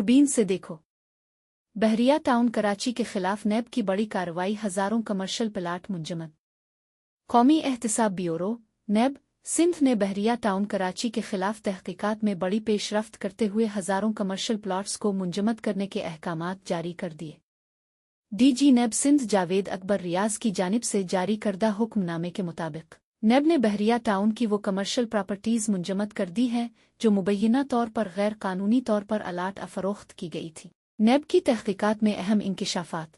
दूरबीन से देखो। बहरिया टाउन कराची के खिलाफ नैब की बड़ी कार्रवाई, हजारों कमर्शियल प्लाट मुंजमद। कौमी एहतसाब ब्यूरो नैब सिंध ने बहरिया टाउन कराची के खिलाफ तहकीकात में बड़ी पेशरफ्त करते हुए हजारों कमर्शियल प्लाट्स को मुंजमद करने के अहकामात जारी कर दिए। डीजी नैब सिंध जावेद अकबर रियाज की जानिब से जारी करदा हुक्मनामे के मुताबिक नैब ने बहरिया टाउन की वो कमर्शियल प्रॉपर्टीज मुंजमद कर दी हैं जो मुबैना तौर पर गैर कानूनी तौर पर अलाट फरोख्त की गई थी। नैब की तहकीकात में अहम इंकिशाफात।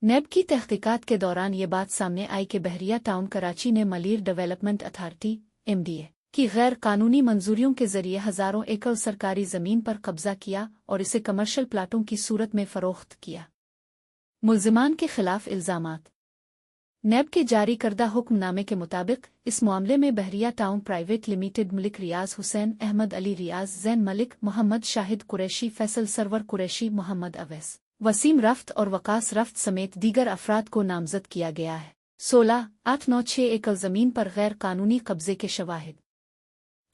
नैब की तहकीकात के दौरान ये बात सामने आई कि बहरिया टाउन कराची ने मलीर डेवलपमेंट अथॉरिटी (MDA) की गैर कानूनी मंजूरियों के जरिए हजारों एकड़ सरकारी जमीन पर कब्जा किया और इसे कमर्शियल प्लाटों की सूरत में फरोख्त किया। मुल्जिमान के खिलाफ इल्जामात। नैब के जारी करदा हुक्मनामे के मुताबिक इस मामले में बहरिया टाउन प्राइवेट लिमिटेड मलिक रियाज हुसैन, अहमद अली रियाज, जैन मलिक, मोहम्मद शाहिद कुरैशी, फैसल सरवर कुरैशी, मोहम्मद अवैस, वसीम रफ्त और वकास रफ्त समेत दीगर अफराद को नामजद किया गया है। 16,896 एकड़ जमीन पर गैर कानूनी कब्जे के शवाहिद।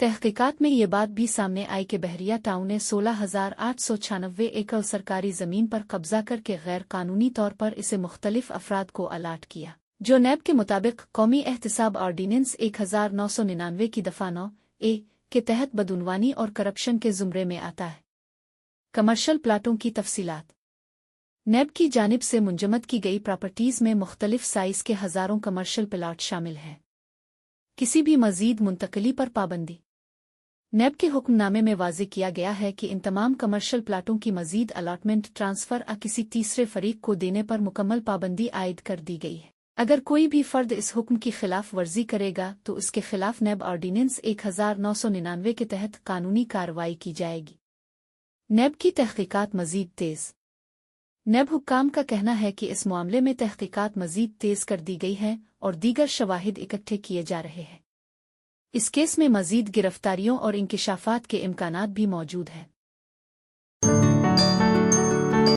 तहकीकात में ये बात भी सामने आई कि बहरिया टाउन ने 16,896 एकड़ सरकारी जमीन पर कब्जा करके गैर कानूनी तौर पर इसे मुख्तलिफ अफराद को अलाट किया, जो नैब के मुताबिक कौमी एहतसाब ऑर्डिनेंस 1999 की दफा 9(a) के तहत बदउनवानी और करप्शन के जुमरे में आता है। कमर्शियल प्लाटों की तफसीलात। नैब की जानिब से मुंजमद की गई प्रॉपर्टीज में मुख्तलिफ साइज के हजारों कमर्शियल प्लाट शामिल हैं। किसी भी मजीद मुंतकली पर पाबंदी। नैब के हुक्मनामे में वाज़ेह किया गया है कि इन तमाम कमर्शियल प्लाटों की मजीद अलाटमेंट, ट्रांसफर या किसी तीसरे फरीक को देने पर मुकम्मल पाबंदी आयद कर दी गई है। अगर कोई भी फर्द इस हुक्म की खिलाफ वर्जी करेगा तो उसके खिलाफ नैब ऑर्डिनेंस 1999 के तहत कानूनी कार्रवाई की जाएगी। नैब की तहकीकात मजीद तेज। नैब हुक्काम का कहना है कि इस मामले में तहकीकात मजीद तेज कर दी गई है और दीगर शवाहिद इकट्ठे किए जा रहे हैं। इस केस में मजीद गिरफ्तारियों और इंकिशाफात के इम्कानात भी मौजूद हैं।